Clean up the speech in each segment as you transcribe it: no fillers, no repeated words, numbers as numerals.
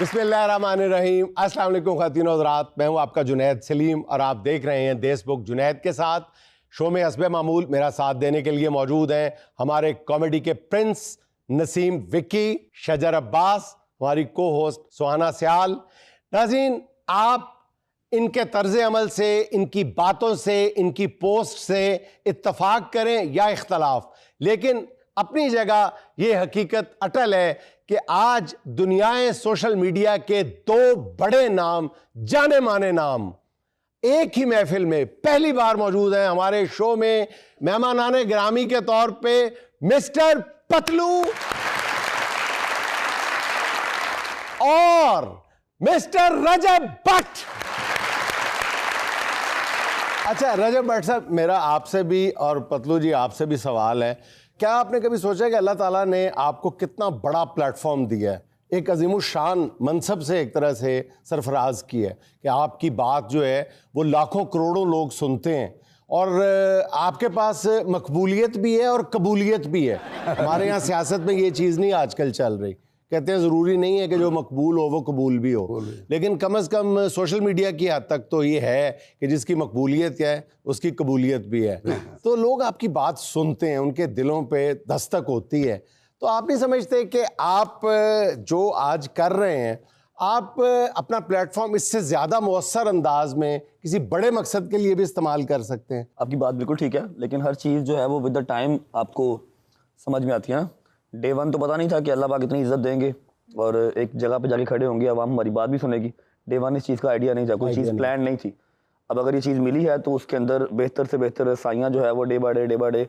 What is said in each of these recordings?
बिस्मिल्लाहिर्रहमानिर्रहीम। अस्सलाम वालेकुम ख़वातीन और हज़रात, मैं हूं आपका जुनैद सलीम और आप देख रहे हैं देश बुक जुनैद के साथ। शो में हस्बे मामूल मेरा साथ देने के लिए मौजूद हैं हमारे कॉमेडी के प्रिंस नसीम विक्की, शजर अब्बास, हमारी को होस्ट सुहाना सियाल। नाज़रीन, आप इनके तर्ज अमल से, इनकी बातों से, इनकी पोस्ट से इत्तफाक करें या इख्तलाफ, लेकिन अपनी जगह ये हकीकत अटल है कि आज दुनियाए सोशल मीडिया के दो बड़े नाम, जाने माने नाम, एक ही महफिल में पहली बार मौजूद हैं। हमारे शो में मेहमानाने गिरामी के तौर पे मिस्टर पतलू और मिस्टर रजब भट्ट। अच्छा रजब भट्ट साहब, मेरा आपसे भी और पतलू जी आपसे भी सवाल है, क्या आपने कभी सोचा कि अल्लाह ताला ने आपको कितना बड़ा प्लेटफॉर्म दिया है, एक अजीमुशान मनसब से एक तरह से सरफराज की है कि आपकी बात जो है वो लाखों करोड़ों लोग सुनते हैं और आपके पास मकबूलियत भी है और कबूलियत भी है। हमारे यहाँ सियासत में ये चीज़ नहीं आजकल चल रही, कहते हैं ज़रूरी नहीं है कि जो मकबूल हो वो कबूल भी हो, लेकिन कम से कम सोशल मीडिया की हद तक तो ये है कि जिसकी मकबूलियत है उसकी कबूलियत भी है। तो लोग आपकी बात सुनते हैं, उनके दिलों पे दस्तक होती है। तो आप नहीं समझते कि आप जो आज कर रहे हैं, आप अपना प्लेटफॉर्म इससे ज़्यादा मौसर अंदाज में किसी बड़े मकसद के लिए भी इस्तेमाल कर सकते हैं? आपकी बात बिल्कुल ठीक है, लेकिन हर चीज़ जो है वो विद द टाइम आपको समझ में आती है ना। डे वन तो पता नहीं था कि अल्लाह पाक इतनी इज्जत देंगे और एक जगह पे जाके खड़े होंगे, आवाम हमारी बात भी सुनेगी। डे वन इस चीज़ का आइडिया नहीं था, कोई चीज़ प्लान नहीं थी। अब अगर ये चीज़ मिली है तो उसके अंदर बेहतर से बेहतर साइयाँ जो है वो डे बाय डे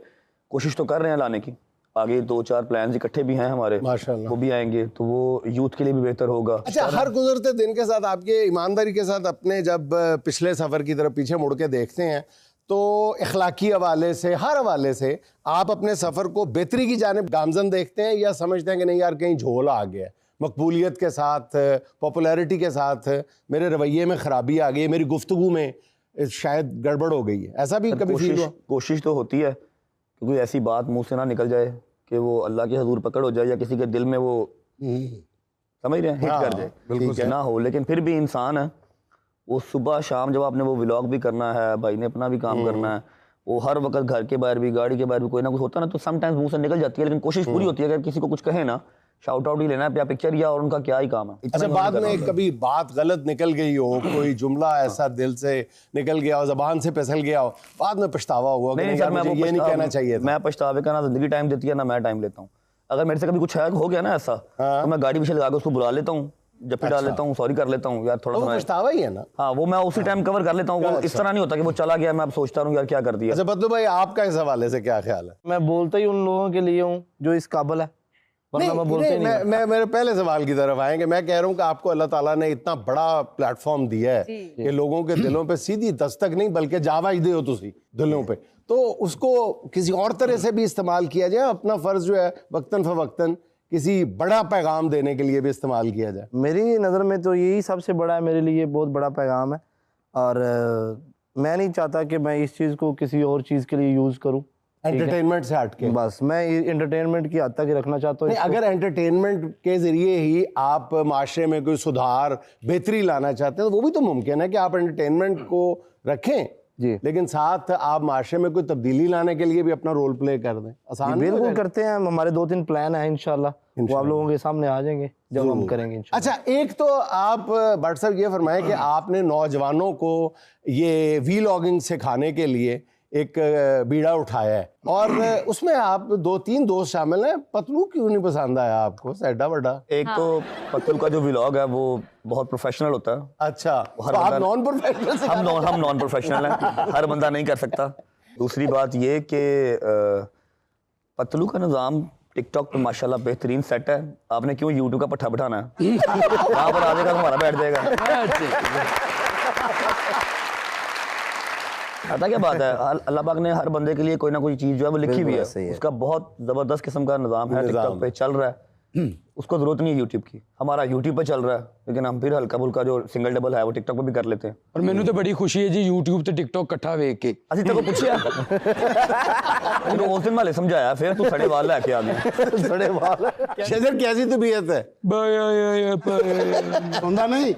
कोशिश तो कर रहे हैं लाने की। आगे 2-4 प्लान्स इकट्ठे भी हैं हमारे, माशाल्लाह, वो भी आएंगे तो वो यूथ के लिए भी बेहतर होगा। अच्छा, हर गुजरते दिन के साथ आपके ईमानदारी के साथ अपने जब पिछले सफ़र की तरफ पीछे मुड़ के देखते हैं तो इखलाकी हवाले से, हर हवाले से आप अपने सफ़र को बेहतरी की जानिब गामजन देखते हैं या समझते हैं कि नहीं यार कहीं झोल आ गया है, मकबूलियत के साथ, पॉपुलैरिटी के साथ मेरे रवैये में ख़राबी आ गई है, मेरी गुफ्तगू में शायद गड़बड़ हो गई है, ऐसा भी कभी फील हुआ? कोशिश तो होती है कि कोई ऐसी बात मुंह से ना निकल जाए कि वो अल्लाह के हजूर पकड़ हो जाए या किसी के दिल में वो समझ रहे हैं हिट कर जाए, बिल्कुल ना हो। लेकिन फिर भी इंसान है, वो सुबह शाम जब आपने वो व्लॉग भी करना है, भाई ने अपना भी काम करना है, वो हर वक्त घर के बाहर भी, गाड़ी के बाहर भी कोई ना कुछ होता है ना, तो समटाइम्स मुंह से निकल जाती है। लेकिन कोशिश पूरी होती है अगर किसी को कुछ कहे ना, शाउट आउट ही लेना है या पिक्चर या, और उनका क्या ही काम है। अच्छा, बाद में कभी बात गलत निकल गई हो, कोई जुमला ऐसा दिल से निकल गया हो, जबान से फिसल गया हो, बाद में पछतावा हुआ? नहीं सर, मैं ये नहीं कहना चाहिए था। मैं पछतावे का ना जिंदगी टाइम देती है ना मैं टाइम लेता हूँ। अगर मेरे से कभी कुछ हो गया ना ऐसा, तो मैं गाड़ी पीछे लगा के उसको बुला लेता हूँ, जब भी डाल लेता हूँ, सॉरी कर लेता हूँ यार थोड़ा सा, पछतावा ही है ना। हाँ, वो मैं उसी टाइम कवर कर लेता हूँ। इस तरह नहीं होता कि वो चला गया मैं अब सोचता हूँ यार क्या कर दिया। अच्छा पतलू भाई, आपका इस हवाले से क्या ख्याल है? मैं बोलता ही उन लोगों के लिए हूँ जो इस काबिल है, वरना मैं बोलते नहीं। मैं मेरे पहले सवाल की तरफ आएंगे। मैं कह रहा हूँ कि आपको अल्लाह ताला ने इतना बड़ा प्लेटफॉर्म दिया है कि लोगों के दिलों पे सीधी दस्तक नहीं बल्कि जावा दे हो तुसी दिलों पे, तो उसको किसी और तरह से भी इस्तेमाल किया जाए, अपना फर्ज जो है वक्तन फवक्तन किसी बड़ा पैगाम देने के लिए भी इस्तेमाल किया जाए। मेरी नज़र में तो यही सबसे बड़ा है, मेरे लिए बहुत बड़ा पैगाम है। और मैं नहीं चाहता कि मैं इस चीज़ को किसी और चीज़ के लिए यूज़ करूँ, एंटरटेनमेंट से हट के। बस मैं एंटरटेनमेंट की हद तक ही रखना चाहता हूँ। अगर एंटरटेनमेंट के जरिए ही आप माशरे में कोई सुधार, बेहतरी लाना चाहते हैं तो वो भी तो मुमकिन है कि आप एंटरटेनमेंट को रखें जी, लेकिन साथ आप माशरे में कोई तब्दीली लाने के लिए भी अपना रोल प्ले कर दें। आसान बिल्कुल करते हैं, हमारे 2-3 प्लान हैं, इंशाल्लाह वो आप लोगों के सामने आ जाएंगे जब हम करेंगे इंशाल्लाह। अच्छा, एक तो आप भट्ट साहब ये फरमाएं कि आपने नौजवानों को ये वीलॉगिंग सिखाने के लिए एक बीड़ा उठाया है और उसमें आप 2-3 दोस्त शामिल हैं। पतलू क्यों नहीं पसंद आया आपको? एडा बड़ा एक तो पतलू का जो व्लॉग है वो बहुत प्रोफेशनल होता है। अच्छा, तो आप नॉन प्रोफेशनल? हम नॉन प्रोफेशनल हैं, हर बंदा नहीं कर सकता। दूसरी बात ये कि पतलू का निज़ाम टिकटॉक पे माशाल्लाह बेहतरीन सेट है। आपने क्यों यूट्यूब का पट्ठा बिठाना है? यहाँ पर आ जाएगा, हमारा बैठ जाएगा। पता क्या बात है, अल्लाह पाक ने हर बंदे के लिए कोई ना कोई चीज़ जो है वो लिखी हुई है। उसका बहुत ज़बरदस्त किस्म का निज़ाम है, टिकटॉक पे चल रहा है। उसको जरूरत नहीं है यूट्यूब की, हमारा यूट्यूब पे चल रहा है, लेकिन हम फिर हल्का फुल्का जो सिंगल डबल है वो टिकटॉक पे भी कर लेते हैं। और मैंने तो बड़ी खुशी है जी यूट्यूब ते टिकटॉक इकट्ठा वेख के। ਅਸੀਂ ਤੈਨੂੰ ਪੁੱਛਿਆ ਤੈਨੂੰ ਉਸ ਦਿਨ ਵਾਲੇ ਸਮਝਾਇਆ, ਫਿਰ ਤੂੰ ਸੜੇ ਵਾਲ ਲੈ ਕੇ ਆ ਗਈ। सड़े वाल शेजर कैसी तबीयत है? ਸੁਣਦਾ ਨਹੀਂ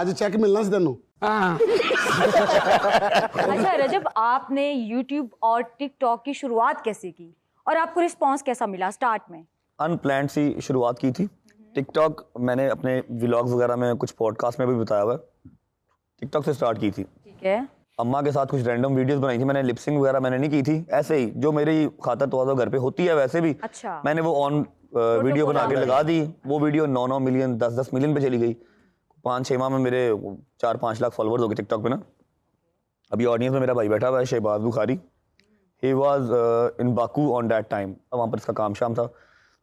ਅੱਜ ਚੈੱਕ ਮਿਲਣਾ ਸੀ ਤੈਨੂੰ। अच्छा रजब, आपने YouTube और TikTok की शुरुआत कैसे की और आपको रिस्पांस कैसा मिला स्टार्ट में? अनप्लान्ड सी शुरुआत की थी। टिकटॉक मैंने अपने व्लॉग्स वगैरह में, कुछ पॉडकास्ट में भी बताया हुआ है, टिकटॉक से स्टार्ट की थी। ठीक है। अम्मा के साथ कुछ रैंडम वीडियोस बनाई थी मैंने, लिपसिंग वगैरह मैंने नहीं की थी, ऐसे ही जो मेरी खाता तो घर पे होती है वैसे भी। अच्छा। मैंने वो ऑन वीडियो बना के लगा दी, वो वीडियो 9-9 मिलियन 10-10 मिलियन पे चली गई। 5-6 माह में मेरे 4-5 लाख फॉलोअर्स हो गए टिकटॉक पे ना। अभी ऑडियंस में मेरा भाई बैठा हुआ है Shahbaz Bukhari, he was in Baku on that time, वहाँ पर इसका काम शाम था।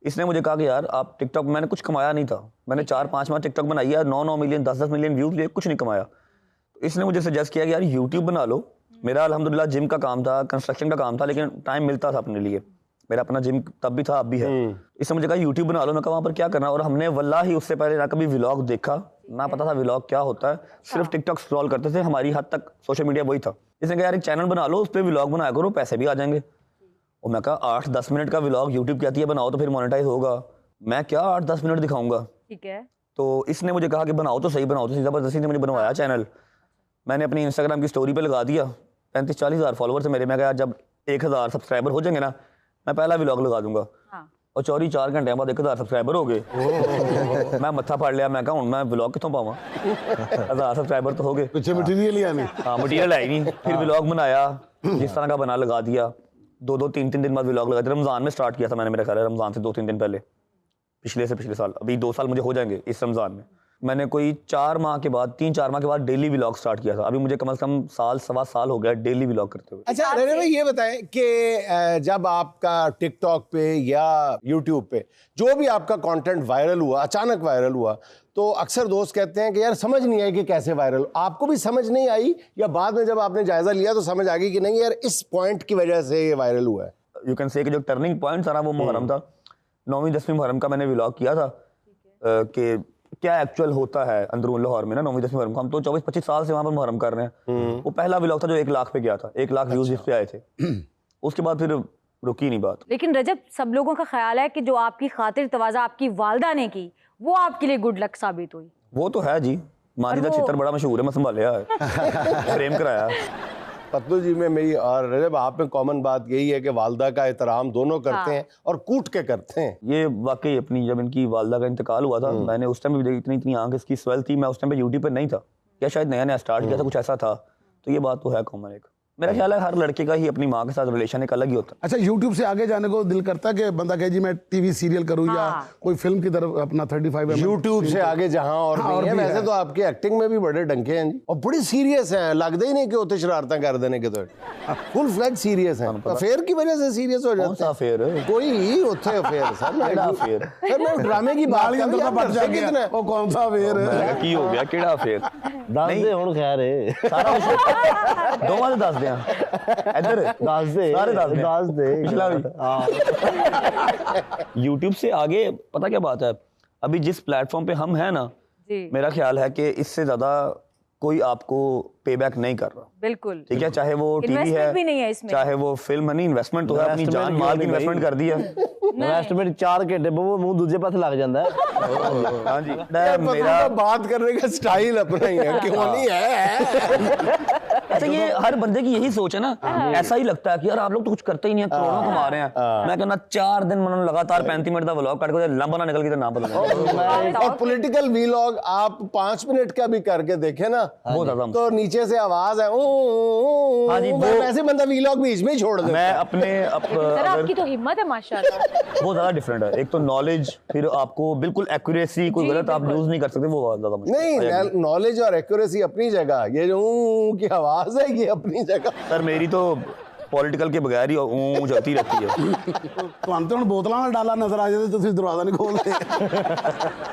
इसने मुझे कहा कि यार आप टिकटॉक, मैंने कुछ कमाया नहीं था, मैंने 4-5 माह टिकटॉक बनाई है, 9-9 मिलियन 10-10 मिलियन व्यूज लिए, कुछ नहीं कमाया। तो इसने मुझे सजेस्ट किया कि यार यूट्यूब बना लो। मेरा अल्हम्दुलिल्लाह जिम का काम था, कंस्ट्रक्शन का काम था, लेकिन टाइम मिलता था अपने लिए, मेरा अपना जिम तब भी था अब भी है। इसने मुझे कहा यूट्यूब बना लो। मैं कहा वहाँ पर क्या करना, और हमने वल्लाही उससे पहले ना कभी व्लॉग देखा, ना पता था व्लॉग क्या होता है, सिर्फ टिकटॉक स्क्रॉल करते थे, हमारी हद तक सोशल मीडिया वही था। इसने कहा यार एक चैनल बना लो, उस पर व्लॉग बनाया करो, पैसे भी आ जाएंगे। और मैं कहा 8-10 मिनट का व्लॉग यूट्यूब कहती है बनाओ तो फिर मोनेटाइज होगा, मैं क्या 8-10 मिनट दिखाऊंगा। ठीक है। तो इसने मुझे कहा कि बनाओ तो सही, बनाओ तो सही। ज़बरदस्ती ने मुझे बनवाया चैनल। मैंने अपनी इंस्टाग्राम की स्टोरी पे लगा दिया, 35-40 हज़ार फॉलोअर्स है मेरे। मैं कहा जब 1000 सब्सक्राइबर हो जाएंगे ना, मैं पहला व्लॉग लगा दूंगा। हाँ। और 4 घंटे बाद 1000 सब्सक्राइबर हो गए। मैं मत्था फाड़ लिया, मैं कहा हूँ मैं व्लॉग कितों पावा, 1000 सब्सक्राइबर तो हो गए, पीछे मटेरियल ही नहीं। हाँ मटीरियल है ही नहीं। फिर व्लॉग बनाया, जिस तरह का बना लगा दिया। 2-3 दिन बाद व्लॉग लगा दिया। रमज़ान में स्टार्ट किया था मैंने, मेरा ख्याल है रमज़ान से 2-3 दिन पहले, पिछले साल। अभी 2 साल मुझे हो जाएंगे इस रमज़ान में। मैंने कोई 3-4 माह के बाद डेली व्लॉग स्टार्ट किया था। अभी मुझे कम से कम 1-1.25 साल हो गया डेली व्लॉग करते हुए। अच्छा रजब भाई ये बताएं कि जब आपका टिकटॉक पे या यूट्यूब पे जो भी आपका कंटेंट वायरल हुआ, अचानक वायरल हुआ, तो अक्सर दोस्त कहते हैं कि यार समझ नहीं आई कि कैसे वायरल। आपको भी समझ नहीं आई या बाद में जब आपने जायजा लिया तो समझ आ गई कि नहीं यार इस पॉइंट की वजह से ये वायरल हुआ है? यू कैन से कि जो टर्निंग पॉइंट था ना वो मुहर्रम था। 9वीं-10वीं मुहर्रम का मैंने व्लॉग किया था कि क्या एक्चुअल होता है अंदरून लाहौर में ना 9वीं-10वीं मुहर्रम को। हम तो 24-25 साल से वहाँ पर मुहर्रम कर रहे हैं। वो पहला व्लॉग था जो 1 लाख पे गया था, 1 लाख व्यूज जिस पे आए थे। उसके बाद फिर रुकी नहीं बात। लेकिन रजब, सब लोगों का ख्याल है कि जो आपकी खातिर तवाज़ा आपकी वालदा ने की वो आपके लिए गुड लक साबित हुई। वो तो है जी, माजिदा चित्र बड़ा मशहूर है, मैं संभालिया है, फ्रेम कराया। पतलू जी में मेरी और रजब आप में कॉमन बात यही है कि वालदा का एहतराम दोनों करते हैं और कूट के करते हैं। ये वाकई अपनी, जब इनकी वालदा का इंतकाल हुआ था, मैंने उस टाइम भी इतनी आंख इसकी स्वेल थी, मैं उस टाइम पे यूट्यूब पे नहीं था, या शायद नया स्टार्ट किया था, कुछ ऐसा था। तो ये बात तो है कॉमन एक। मेरा ख्याल है हर लड़के का ही अपनी माँ के साथ रिलेशन एक अलग ही होता है। अच्छा, यूट्यूब से आगे जाने को दिल करता है कि बंदा कहे जी मैं टीवी सीरियल करूँ या कोई फिल्म की तरफ अपना 35 यूट्यूब से आगे जहां और भी है। वैसे तो आपकी एक्टिंग में भी बड़े डंके हैं जी, और बड़ी सीरियस हैं, लगता ही नहीं कि होते शरारतें कर देने के, तो फुल फ्लैग सीरियस हैं। अफेयर की वजह से सीरियस हो जाते हैं। अफेयर कोई होते अफेयर सर, अफेयर सर मैं ड्रामे की बात कर रहा हूं, कितना वो कौन सा अफेयर है की हो गया, केड़ा अफेयर दस दे हुण खैर है सारा कुछ दोवां दे दस दियां इधर दस दे सारे दस दे पिछला भी। यूट्यूब से आगे पता क्या बात है, अभी जिस प्लेटफॉर्म पे हम हैं ना, मेरा ख्याल है कि इससे ज्यादा कोई आपको पे बैक नहीं कर रहा। बिल्कुल ठीक है, चाहे वो टीवी भी नहीं है इसमें, चाहे वो फिल्म है, नहीं इन्वेस्टमेंट तो है, अपनी जान माल की इन्वेस्टमेंट कर दी है। इन्वेस्टमेंट 4 घंटे वो मुंह दूजे पास लग जाता है। हाँ जी, मेरा बात करने का स्टाइल अपना ही है, क्यों नहीं है? अच्छा ये हर बंदे की यही सोच है ना, ऐसा ही लगता है कि यार आप लोग तो कुछ करते ही नहीं है, करोड़ों कमा रहे हैं। मैं कहना 4 दिन मैंने लगातार 35 मिनट का व्लॉग काट के लंबा ना निकल के ना पता। और पॉलिटिकल व्लॉग आप 5 मिनट का भी करके देखे ना, बहुत ज्यादा, तो नीचे से आवाज है हाँ जी, वो वैसे बंदा व्लॉग बीच में ही छोड़ दे। मैं अपने सर आपकी तो हिम्मत है माशाल्लाह, बहुत ज्यादा डिफरेंट है। एक तो नॉलेज, फिर आपको बिल्कुल एक्यूरेसी, कोई गलत आप यूज नहीं कर सकते, वो बहुत ज्यादा मुश्किल है। नहीं, नॉलेज और एक्यूरेसी अपनी जगह, ये जो की आवाज है ये अपनी जगह। सर मेरी तो पॉलिटिकल के बगैर ही ऊँ चलती रहती है। तो हम तो बोतलों में डाला नजर आ जाते, तो फिर दरवाजा नहीं खोलते।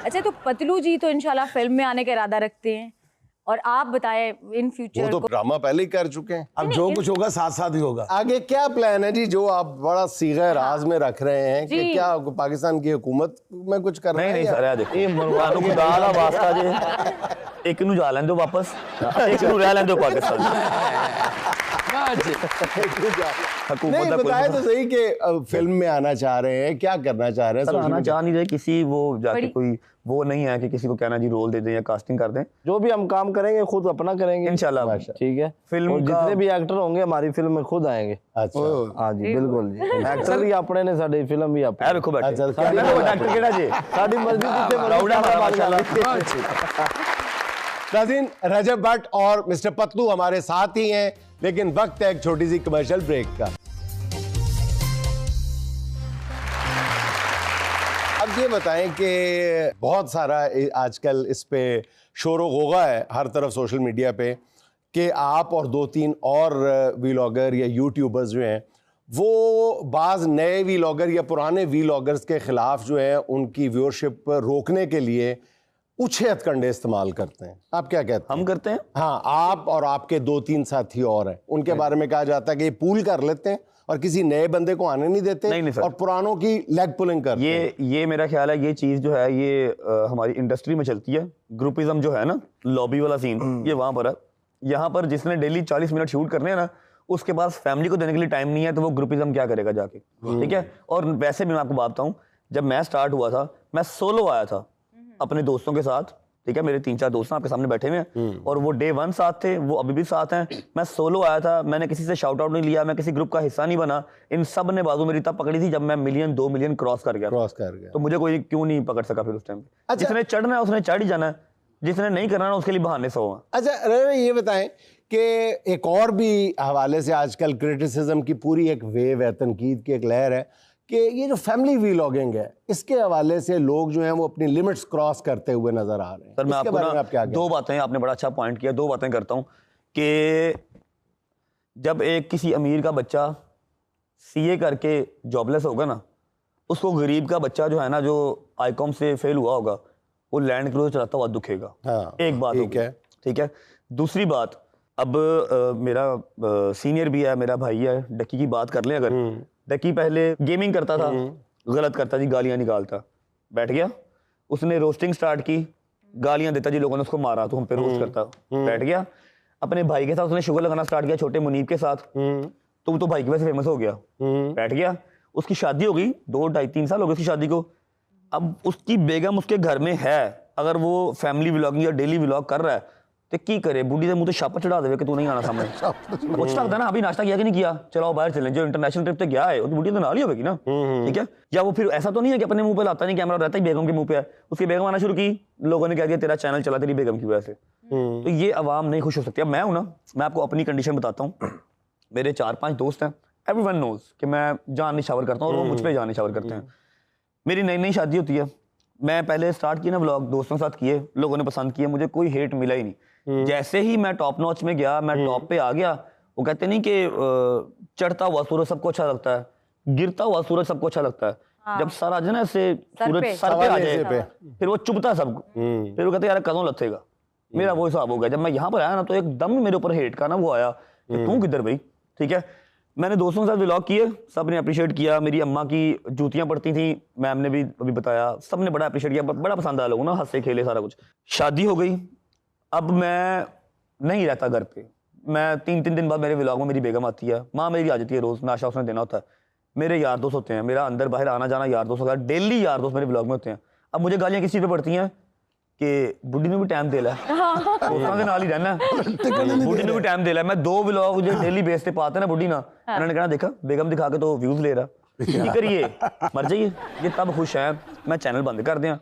अच्छा तो पतलू जी तो इंशाल्लाह फिल्म में आने का इरादा रखते हैं, और आप बताएं इन वो फ्यूचर तो को। ड्रामा पहले ही कर चुके हैं। अब जो कुछ होगा साथ साथ ही होगा। आगे क्या प्लान है जी, जो आप बड़ा सीगा राज में रख रहे हैं कि जी। क्या पाकिस्तान की हुकूमत में कुछ कर रहे नहीं हैं नहीं या- सर देखो ਤੁਹਾਨੂੰ ਖੁਦਾ ਦਾ ਵਾਸਤਾ ਜੇ ਇੱਕ ਨੂੰ ਜਾ ਲੈਂਦੇ ਵਾਪਸ ਇੱਕ ਨੂੰ ਰਹਿ ਲੈਂਦੇ ਪਾਕਿस्तान वाह जी। हुकूमत नहीं का कोई बताए तो सही कि फिल्म में आना चाह रहे हैं, क्या करना चाह रहे हैं सर social आना media- चाह नहीं रहे किसी वो जाके बड़ी- कोई वो नहीं है कि किसी को कहना जी रोल दे दें या कास्टिंग कर दें जो भी हम काम करेंगे खुद अपना करेंगे इंशाल्लाह ठीक है। फिल्म और का- जितने भी एक्टर होंगे हमारी फिल्म में खुद आएंगे। अच्छा हाँ जी बिल्कुल जी, एक्टर भी अपने ने साडी फिल्म भी ए अपने। देखो बैठे अच्छा, कहना तो डॉक्टर केड़ा जी साडी मर्जी जितने प्राउड है हमारा माशाल्लाह नाज़रीन, रजब भट्ट और मिस्टर पतलू हमारे साथ ही हैं, लेकिन वक्त है एक छोटी सी कमर्शियल ब्रेक का। अब ये बताएं कि बहुत सारा आजकल इस पे शोर गोगा है हर तरफ सोशल मीडिया पे कि आप और 2-3 और वीलॉगर या यूट्यूबर्स जो हैं वो बाज़ नए वीलॉगर या पुराने वीलॉगर्स के ख़िलाफ़ जो है उनकी व्यूअरशिप रोकने के लिए उछे हथकंडे इस्तेमाल करते हैं। आप क्या कहते हैं? हम करते हैं हाँ, आप और आपके 2-3 साथी और हैं, उनके बारे में कहा जाता है कि ये पूल कर लेते हैं और किसी नए बंदे को आने नहीं देते। नहीं सर। और पुरानों की लेग पुलिंग करते हैं। ये मेरा ख्याल है ये चीज जो है ये हमारी इंडस्ट्री में चलती है। ग्रुपिज्म जो है ना, लॉबी वाला सीन, ये वहां पर है। यहाँ पर जिसने डेली 40 मिनट शूट करने हैं ना, उसके पास फैमिली को देने के लिए टाइम नहीं है, तो वो ग्रुपिज्म क्या करेगा जाके, ठीक है। और वैसे भी मैं आपको बात बताऊं, जब मैं स्टार्ट हुआ था मैं सोलो आया था अपने दोस्तों के साथ, ठीक है। मेरे 3-4 दोस्त हैं आपके सामने बैठे हुए हैं और वो डे 1 साथ थे, वो अभी भी साथ हैं। मैं सोलो आया था, मैंने किसी से शाउट आउट नहीं लिया, मैं किसी ग्रुप का हिस्सा नहीं बना। इन सब ने बाजू मेरी तब पकड़ी थी जब मैं 1-2 मिलियन क्रॉस कर गया। क्रॉस कर गया। तो मुझे कोई क्यों नहीं पकड़ सका फिर उस टाइम पे। अच्छा। जिसने चढ़ना है उसने चढ़ ही जाना है, जिसने नहीं करना है उसके लिए बहाने 100 हैं। अच्छा रवि, ये बताएं कि एक और भी हवाले से आजकल क्रिटिसिज्म की पूरी एक वेव है, तनकीद की एक लहर है कि ये जो फैमिली व्लॉगिंग है, इसके हवाले से लोग जो हैं वो अपनी लिमिट्स क्रॉस करते हुए नजर आ रहे हैं। सर मैं इसके आपको बारे में ना आप क्या दो बातें, आपने बड़ा अच्छा पॉइंट किया, 2 बातें करता हूँ कि जब एक किसी अमीर का बच्चा सीए करके जॉबलेस होगा ना, उसको गरीब का बच्चा जो है ना, जो आईकॉम से फेल हुआ होगा, वो लैंड क्रूजर चलाता हुआ दुखेगा। हाँ, एक बात ठीक होगी, है। ठीक है। दूसरी बात, अब मेरा सीनियर भी है, मेरा भाई है, डक्की की बात कर लें अगर, डक्की पहले गेमिंग करता था, गलत करता जी, गालियां निकालता, बैठ गया, उसने रोस्टिंग स्टार्ट की, गालियां देता जी, लोगों ने उसको मारा तो हम पे रोस्ट करता, बैठ गया। अपने भाई के साथ उसने शुगर लगाना स्टार्ट किया, छोटे मुनीब के साथ, तो वो तो भाई की वजह से फेमस हो गया, बैठ गया। उसकी शादी हो गई, 2-2.5-3 साल हो गए उसकी शादी को। अब उसकी बेगम उसके घर में है, अगर वो फैमिली व्लॉगिंग या डेली व्लॉग कर रहा है तो की करे, बूढ़ी से मुंह तो छापा चढ़ा देवे कि तू नहीं आना सामने। कुछ लगता है ना, अभी नाश्ता किया कि नहीं किया, चलो बाहर चलें, जो इंटरनेशनल ट्रिप पे गया है वो तो बूढ़ी तो नाल ही होगी ना, ठीक है। या वो फिर ऐसा तो नहीं है कि अपने मुंह पे लाता नहीं, कैमरा रहता ही बेगम के मुंह पे है, उसकी बेगम आना शुरू की, लोगों ने कह दिया तेरा चैनल चला तेरी बेगम की वजह से। तो ये अवाम नहीं खुश हो सकती। अब मैं हूं ना, मैं आपको अपनी कंडीशन बताता हूँ, मेरे 4-5 दोस्त हैं, एवरीवन नोज कि मैं जान निशावर करता हूँ और वो मुझ पे जान निशावर करते हैं। मेरी नई नई शादी होती है, मैं पहले स्टार्ट किया ना व्लॉग, दोस्तों के साथ किए, लोगों ने पसंद किए, मुझे कोई हेट मिला ही नहीं। जैसे ही मैं टॉप नॉच में गया, मैं टॉप पे आ गया, वो कहते नहीं कि चढ़ता हुआ सूरज सबको अच्छा लगता है, गिरता हुआ सूरज सबको अच्छा लगता है। जब सर आ जाए ना, ऐसे सूरज सर पे आ जाए, फिर वो चुभता सबको, फिर वो कहते यार कदों लथेगा। मेरा वो हिसाब हो गया। जब मैं यहाँ पर आया ना, तो एकदम मेरे ऊपर हेट का ना वो आया कि तू किधर भाई, ठीक है। मैंने दोस्तों के साथ व्लॉग किए, सब ने अप्रिशिएट किया। मेरी अम्मा की जूतियां पड़ती थी, मैम ने भी अभी बताया, सब ने बड़ा अप्रिशिएट किया, बड़ा पसंद आया लोगों ना, हंसे खेले सारा कुछ। शादी हो गई, अब मैं नहीं रहता घर पे, मैं 3-3 दिन बाद मेरे व्लॉग में मेरी बेगम आती है, माँ मेरी आ जाती है, रोज नाश्ता उसने देना होता है। मेरे यार दोस्त होते हैं, मेरा अंदर बाहर आना जाना यार दोस्तों का, डेली यार दोस्त मेरे व्लॉग में होते हैं। अब मुझे गालियां किस चीज़ पे पड़ती हैं कि बुढ़ी ने भी टाइम दे ला, दोस्तों के नाल ही रहना, बुढ़ी ने भी टाइम दे ला। मैं 2 व्लॉग जो डेली बेस पे पाते ना बुढ़ी ना, इन्होंने कहना देखा बेगम दिखा के तो व्यूज ले रहा, की करिए, मर जाइए। ये तब खुश है मैं चैनल बंद कर दिया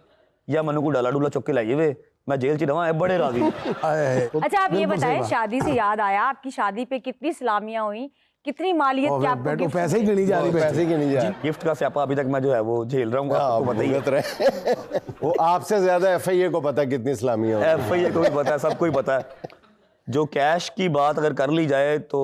या मनु को डाला डूला चुक के लाइए वे, मैं जेल च रहा, बड़े राजी। अच्छा आप ये बताएं, शादी से याद आया, आपकी शादी पे कितनी सलामियां हुई, कितनी मालियत की आपको बैठो, गिफ्ट पैसे ही गिनी जा रही, पैसे की नहीं जा रही। गिफ्ट का स्यापा अभी तक मैं जो है वो झेल रहा हूँ, आपको पता ही है। भुगत रहे। वो आपसे ज्यादा एफआईए को पता है कितनी इस्लामियां होती हैं। एफआईए को भी पता है, सबको ही पता है। जो कैश की बात अगर कर ली जाए तो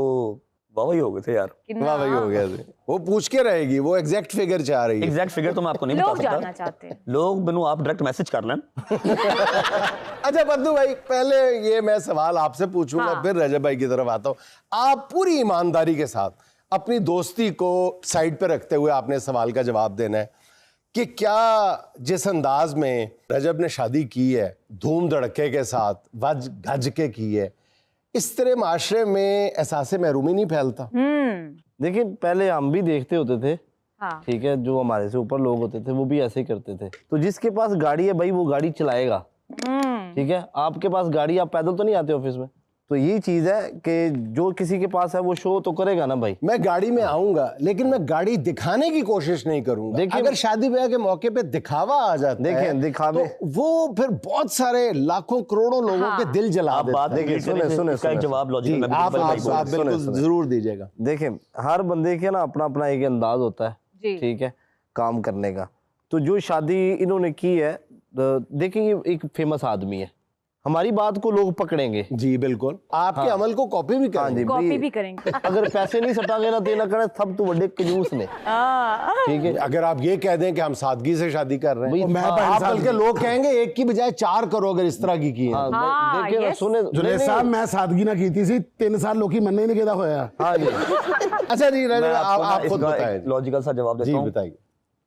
वाह वही हो गए थे यार। वाह भाई हो गया थे। वो पूछ के रहेगी, वो एग्जैक्ट फिगर चाह रही है। एग्जैक्ट फिगर तो मैं आपको नहीं बता लोग सकता। जानना चाहते हैं। लोग बनू आप डायरेक्ट मैसेज कर लें। अच्छा पद्दू भाई, पहले ये मैं सवाल आपसे पूछूंगा, हाँ। फिर रजब भाई की तरफ आता हूँ। आप पूरी ईमानदारी के साथ अपनी दोस्ती को साइड पे रखते हुए आपने सवाल का जवाब देना है कि क्या जिस अंदाज में रजब ने शादी की है, धूम धड़के के साथ, वज गज के की है, इस तरह माशरे में एहसास महरूमी नहीं फैलता? देखिए पहले हम भी देखते होते थे, हाँ। ठीक है, जो हमारे से ऊपर लोग होते थे वो भी ऐसे ही करते थे। तो जिसके पास गाड़ी है भाई वो गाड़ी चलाएगा, ठीक है। आपके पास गाड़ी, आप पैदल तो नहीं आते ऑफिस में, तो यही चीज है कि जो किसी के पास है वो शो तो करेगा ना भाई। मैं गाड़ी में आऊंगा लेकिन मैं गाड़ी दिखाने की कोशिश नहीं करूंगा। देखिए- अगर शादी ब्याह के मौके पे दिखावा आ जाता देखिए, है दिखावे- तो वो फिर बहुत सारे लाखों करोड़ों लोगों के दिल जला आप देता बात है। देखिए, देखिए सुने, इसका एक जवाब जी, लॉजिकल आप सुने, बिल्कुल सुने। जरूर दीजिएगा। देखिए हर बंदे के ना अपना अपना एक अंदाज होता है, जी। ठीक है, काम करने का। तो जो शादी इन्होंने की है, देखिए ये एक फेमस आदमी है, हमारी बात को लोग पकड़ेंगे। जी बिल्कुल, आपके अमल को कॉपी भी हाँ करेंगे। जी, कॉपी भाई, भी करेंगे। अगर पैसे नहीं सटांगे ना देना करे सब तो बड़े कंजूस ने, ठीक है। अगर आप ये कह दें कि हम सादगी से शादी कर रहे हैं, भाई, हाँ, आप बल्कि लोग कहेंगे एक की बजाय 4 करो अगर इस तरह की है। हाँ, हाँ, देखिए ना, yes। सुने जुनेद साहब मैं सादगी ना कीती सी 3 साल लोग मन्ने ही नहीं केदा होया। हाँ जी, अच्छा जी रजब, मैं आपको ना आप खुद इसका बताएं। एक लॉजिकल सा जवाब जी देता हूँ। बताइए।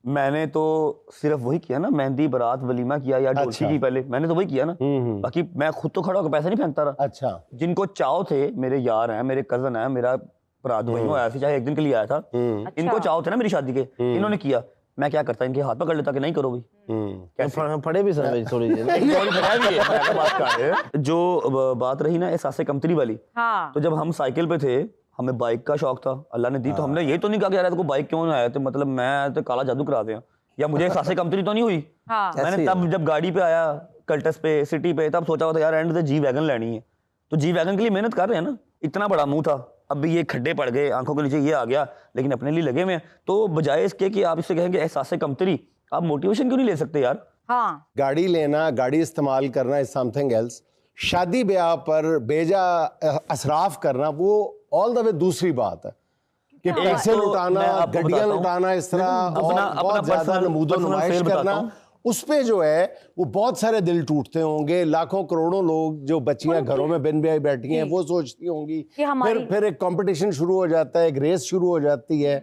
मैंने तो सिर्फ वही किया ना, मेहंदी, बारात, वलीमा किया या ढोलकी अच्छा। की, पहले मैंने तो वही किया ना। बाकी मैं खुद तो खड़ा होकर पैसे नहीं फेंकता रहा। अच्छा, जिनको चाव थे, मेरे यार हैं, मेरे कजन है, मेरा भरा दुबई में आया था, चाहे एक दिन के लिए आया था, इनको चाव थे ना मेरी शादी के, इन्होंने किया। मैं क्या करता, इनके हाथ पकड़ लेता कि नहीं करो भाई। तो फड़े भी सर थोड़ी देर। एक गोली बनाया भी है, मैं बात कर रहे हैं। जो बात रही ना एहसास कमतरी वाली, हाँ। तो जब हम साइकिल पे थे, हमें बाइक का शौक था, अल्लाह ने दी, तो हमने ये तो नहीं कहा कि यार को बाइक क्यों आया, तो मतलब मैं तो काला जादू करा दे या मुझे एहसास कमतरी तो नहीं हुई। हाँ। मैंने तब जब गाड़ी पे आया, कल्टस पे, सिटी पे, तब सोचा हुआ था यार एंड से जी वैगन लेनी है। तो जी वैगन के लिए मेहनत कर रहे हैं ना, इतना बड़ा मुंह था, अब भी ये खड्डे पड़ गए, आंखों के नीचे ये आ गया, लेकिन अपने लिए लगे हुए हैं। तो बजाय इसके कि आप इससे कहेंगे एहसास कमतरी, आप मोटिवेशन क्यों नहीं ले सकते यार? हाँ। गाड़ी लेना, गाड़ी इस्तेमाल करना इज समथिंग एल्स। शादी ब्याह पर बेजा असराफ करना वो ऑल द वे दूसरी बात है कि पैसे तो लुटाना, मैं आपको गड्डियां बताता हूं, लुटाना, इस तरह और अपना बहुत ज्यादा personal- नमूदो personal नुमाइश fail बताता करना, हूं। उस पे जो है वो बहुत सारे दिल टूटते होंगे। लाखों करोड़ों लोग जो बच्चियां घरों में बिन ब्याही बैठी हैं वो सोचती होंगी, कि हमारी- फिर एक कंपटीशन शुरू हो जाता है, एक रेस शुरू हो जाती है।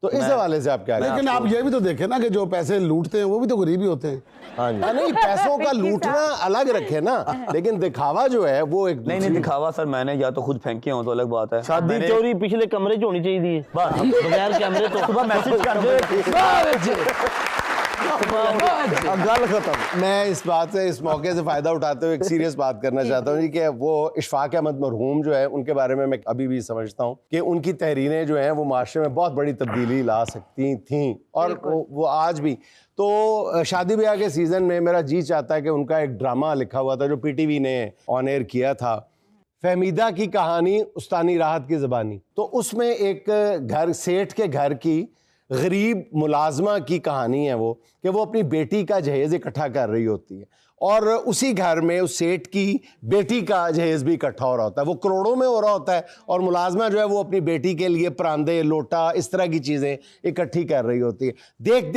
तो इस हवाले से आप क्या कहें? लेकिन आप ये भी तो देखें ना कि जो पैसे लूटते हैं वो भी तो गरीब ही होते हैं। हाँ, नहीं पैसों का लूटना अलग रखे ना, लेकिन दिखावा जो है वो एक नहीं दिखावा सर, मैंने या तो खुद फेंके हो तो अलग बात है। शादी चोरी पिछले कमरे च होनी चाहिए थी, बगैर कैमरे तो सुबह मैसेज कर दे। गल खत्म। मैं इस बात से, इस मौके से फायदा उठाते हुए एक सीरियस बात करना चाहता हूँ जी कि वो इशफाक अहमद मरहूम जो है उनके बारे में मैं अभी भी समझता हूँ कि उनकी तहरीरें जो हैं वो माशरे में बहुत बड़ी तब्दीली ला सकती थीं और वो आज भी। तो शादी ब्याह के सीज़न में मेरा जी चाहता है कि उनका एक ड्रामा लिखा हुआ था जो PTV ने ऑन एयर किया था, फहमीदा की कहानी उस्तानी राहत की ज़बानी। तो उसमें एक घर, सेठ के घर की गरीब मुलाजमा की कहानी है वो कि वो अपनी बेटी का जहेज़ इकट्ठा कर रही होती है और उसी घर में उस सेठ की बेटी का जहेज़ भी इकट्ठा हो रहा होता है। वो करोड़ों में हो रहा होता है और मुलाजमा जो है वो अपनी बेटी के लिए परांदे, लोटा, इस तरह की चीज़ें इकट्ठी कर रही होती है। देख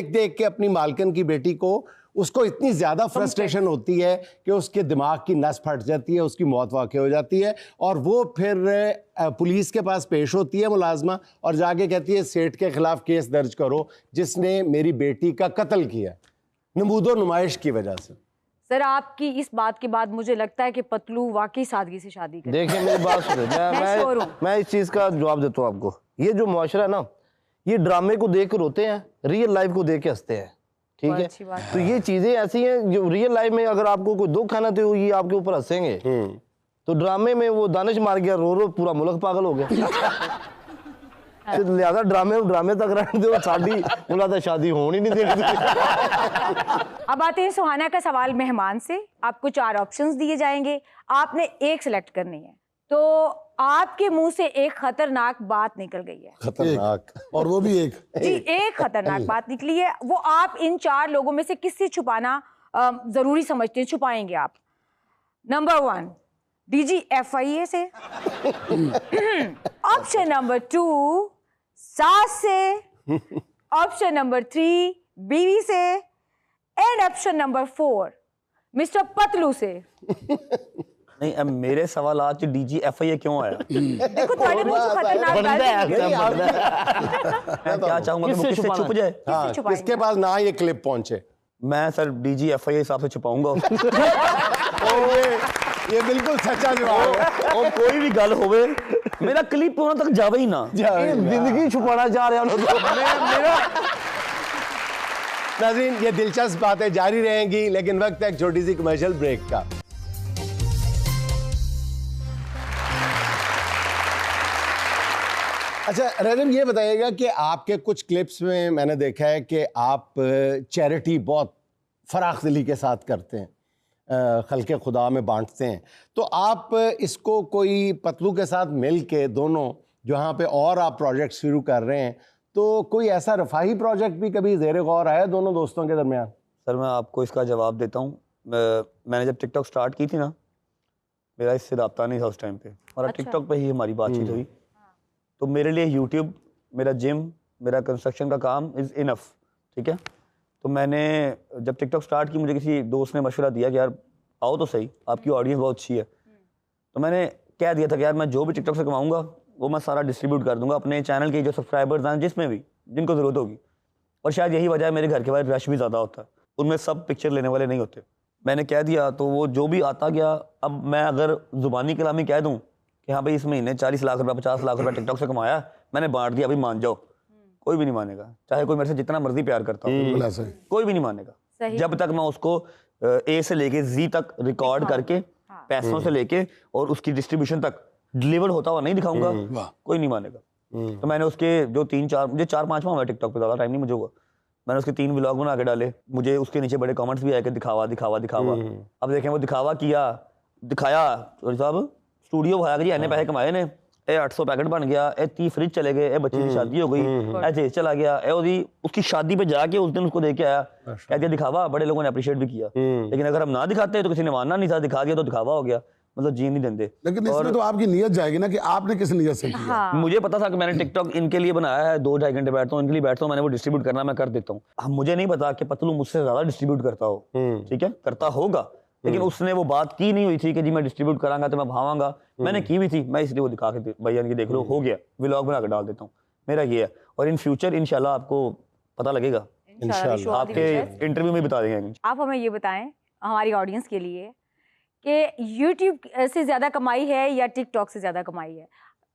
देख के अपनी मालकन की बेटी को, उसको इतनी ज़्यादा फ्रस्ट्रेशन होती है कि उसके दिमाग की नस फट जाती है, उसकी मौत वाक़ई हो जाती है और वो फिर पुलिस के पास पेश होती है मुलाजमा और जाके कहती है सेठ के ख़िलाफ़ केस दर्ज करो जिसने मेरी बेटी का कत्ल किया नमूदो नुमाइश की वजह से। सर आपकी इस बात के बाद मुझे लगता है कि पतलू वाकई सादगी से शादी करे। देखिए मेरी बात सुनो, मैं इस चीज़ का जवाब देता हूँ आपको। ये जो मुआशरा है ना, ये ड्रामे को देख कर रोते हैं, रियल लाइफ को देख के हंसते हैं, ठीक है। अच्छी बात तो ये चीजें ऐसी हैं जो रियल लाइफ में अगर आपको कोई दुख है ना तो ये आपके ऊपर हंसेंगे, तो ड्रामे में वो दानिश मार गया, रो रो पूरा मुल्क पागल हो गया। तो लिहाजा ड्रामे तक रहने दो, शादी बोला था शादी होनी नहीं देनी। अब आते हैं सुहाना का सवाल मेहमान से। आपको 4 ऑप्शंस दिए जाएंगे, आपने एक सिलेक्ट करनी है। तो आपके मुंह से एक खतरनाक बात निकल गई है। खतरनाक, और वो भी एक जी, एक खतरनाक बात निकली है। वो आप इन 4 लोगों में से किससे छुपाना जरूरी समझते हैं, छुपाएंगे आप? नंबर 1 DG FIA से, ऑप्शन नंबर 2 सास से, ऑप्शन नंबर 3 बीवी से, and option number 4 mister Patlu से। नहीं, अब मेरे सवाल आज DGFIA क्यों आया? देखो तुम्हारे मुंह से खतरनाक बात है। मैं क्या चाहूंगा कि वो किससे छुप जाए? हाँ, छुपाएंगे? किसके पास ना ये क्लिप पहुंचे। मैं सर DGFIA हिसाब से छुपाऊंगा। और ये बिल्कुल सच्चा जवाब है। और कोई भी गल होवे मेरा क्लिप वहां तक जावे ही ना। जिंदगी छुपाना चाह रहे हैं। नाज़रीन, ये दिलचस्प बातें जारी रहेंगी, लेकिन वक्त है एक छोटी सी कमर्शियल ब्रेक का। अच्छा रजब, ये बताइएगा कि आपके कुछ क्लिप्स में मैंने देखा है कि आप चैरिटी बहुत फराख दिली के साथ करते हैं, खल्के खुदा में बांटते हैं। तो आप इसको कोई पतलू के साथ मिल के दोनों जहाँ पे और आप प्रोजेक्ट शुरू कर रहे हैं, तो कोई ऐसा रफ़ाही प्रोजेक्ट भी कभी ज़ेरे गौर आया दोनों दोस्तों के दरमियान? सर मैं आपको इसका जवाब देता हूँ। मैंने जब टिकटॉक स्टार्ट की थी ना, मेरा इससे रब्ता नहीं था उस टाइम पे, और टिकटॉक पे ही हमारी बातचीत हुई। तो मेरे लिए यूट्यूब, मेरा जिम, मेरा कंस्ट्रक्शन का काम इज़ इनफ, ठीक है। तो मैंने जब टिकटॉक स्टार्ट की, मुझे किसी दोस्त ने मशवरा दिया कि यार आओ तो सही, आपकी ऑडियंस बहुत अच्छी है। तो मैंने कह दिया था कि यार मैं जो भी टिकटॉक से कमाऊँगा वो मैं सारा डिस्ट्रीब्यूट कर दूंगा अपने चैनल के जो सब्सक्राइबर्स हैं, जिसमें भी जिनको ज़रूरत होगी। और शायद यही वजह है मेरे घर के बाहर रश भी ज़्यादा होता है, उनमें सब पिक्चर लेने वाले नहीं होते। मैंने कह दिया तो वो जो भी आता गया। अब मैं अगर ज़ुबानी कलामी कह दूँ कि हाँ भाई इस महीने 40 लाख रुपये 50 लाख रुपये टिकटॉक से कमाया, मैंने बांट दिया, अभी मान जाओ, कोई भी नहीं मानेगा। चाहे कोई मेरे से जितना मर्जी प्यार करता हो, कोई भी नहीं मानेगा जब तक मैं उसको A से लेके Z तक रिकॉर्ड करके पैसों से लेके और उसकी डिस्ट्रीब्यूशन तक डिलीवर होता हुआ नहीं दिखाऊंगा, कोई नहीं मानेगा। तो मैंने उसके जो 3-4, मुझे 4-5 माह हुआ टिकटॉक पे, ज़्यादा टाइम नहीं मुझे हुआ। मैंने उसके 3 व्लॉग बना के डाले, मुझे उसके नीचे बड़े कमेंट्स भी आए कि दिखावा दिखावा दिखावा। अब देखें वो दिखावा किया, दिखाया साहब स्टूडियो भाया जी, इन्ने पैसे कमाए ने, ए 800 पैकेट बन गया, ए 30 फ्रिज चले गए, ए बच्चे की शादी हो गई, ऐसे चला गया, ए उसकी शादी पे जाके उस दिन उसको देख के आया, कह दिया दिखावा। बड़े लोगों ने अप्रिशिएट भी किया। लेकिन अगर हम ना दिखाते तो किसी ने मानना नहीं था, दिखा दिया तो दिखावा हो गया, मतलब जी नहीं देंगे। लेकिन इसमें तो आपकी नीयत जाएगी ना कि आपने किस नीयत से किया। मुझे पता था कि मैंने टिकटॉक इनके लिए बनाया है, 2-2.5 घंटे बैठता हूँ, इनके लिए बैठता हूँ, मैंने वो डिस्ट्रीब्यूट करना मैं कर देता हूँ। मुझे नहीं पता कि पतलू मुझसे ज्यादा डिस्ट्रीब्यूट करता हो, ठीक है, करता होगा, लेकिन उसने वो बात की नहीं हुई थी कि जी मैं डिस्ट्रीब्यूट करांगा तो मैं भावांगा। मैंने की भी थी, मैं इसलिए वो दिखा के भैया की देख लो, हो गया, व्लॉग बना के डाल देता हूँ, मेरा ये है। और इन फ्यूचर इंशाल्लाह आपको पता लगेगा, इंशाल्लाह आपके इंटरव्यू में बता देंगे। आप हमें ये बताएं हमारी ऑडियंस के लिए कि यूट्यूब से ज्यादा कमाई है या टिकटॉक से ज्यादा कमाई है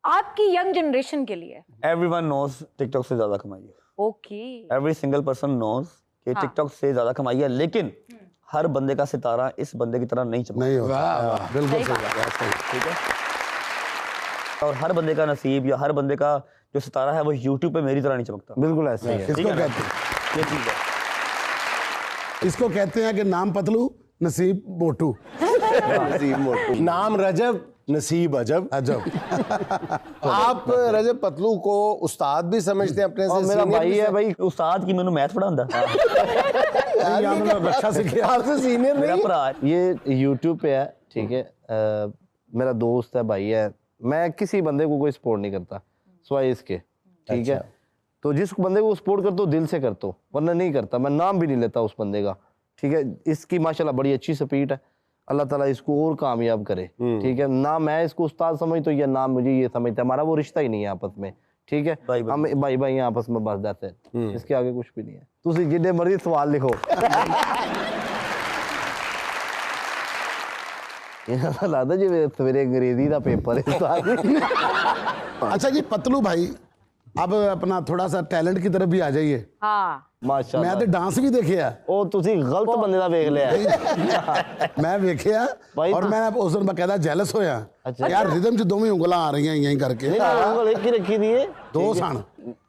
आपकी यंग जनरेशन के लिए? एवरीवन नोज टिकटॉक से ज्यादा कमाई है। Okay, every single person knows कि टिकटॉक से ज्यादा कमाई है, लेकिन हर बंदे का सितारा इस बंदे की तरह नहीं चमकता। नहीं होता, बिल्कुल सही बात है, ठीक है। और हर बंदे का नसीब या हर बंदे का जो सितारा है वो यूट्यूब पे मेरी तरह नहीं चमकता। बिल्कुल ऐसे ही है। इसको कहते हैं, ये चीज है। इसको कहते हैं कि नाम पतलू नसीब मोटू। नसीब मोटू, नाम रजब नसीब अजब। अजब। आप रजब पतलू को उस्ताद भी समझते हैं अपने से? और मेरा सीनियर भाई भी है से? भाई, उस्ताद की मैंने मैथ पढ़ांदा, यार, ये क्या रक्षा से किया। आपसे सीनियर मेरा नहीं? भरा है। ये यूट्यूब पे है, ठीक है। मेरा दोस्त है, भाई है। मैं किसी बंदे को कोई सपोर्ट नहीं करता सिवाय इसके, ठीक है। तो जिस बंदे को सपोर्ट करता हूँ दिल से करता हूँ, वरना नहीं करता। मैं नाम भी नहीं लेता उस बंदे का, ठीक है। इसकी माशाल्लाह बड़ी अच्छी स्पीड है, अल्लाह ताला इसको और कामयाब करे, ठीक है। ना मैं इसको उस्ताद समझता हूँ या ना मुझे ये समझता है, हमारा वो रिश्ता ही नहीं है आपस में, ठीक है। हम भाई भाई हैं आपस में, बस जाते हैं, इसके आगे कुछ भी नहीं है। तुसी जिन्ने मर्जी सवाल लिखो। लगता जी सवेरे अंग्रेजी का पेपर है। अच्छा जी पतलू भाई, अब अपना थोड़ा सा टैलेंट की तरफ भी आ जाइए। हाँ माशाल्लाह। मैं तो डांस भी देखिया। ओ तुसी गलत बंदे दा देख लिया। मैं वेखिया भाई और मैं उस दिन बकायदा जेलस होया। अच्छा। यार रिदम च दोवें उंगलां आ रही हैं यहीं करके। नहीं ना उंगल एक ही रखी दी है। दो सन।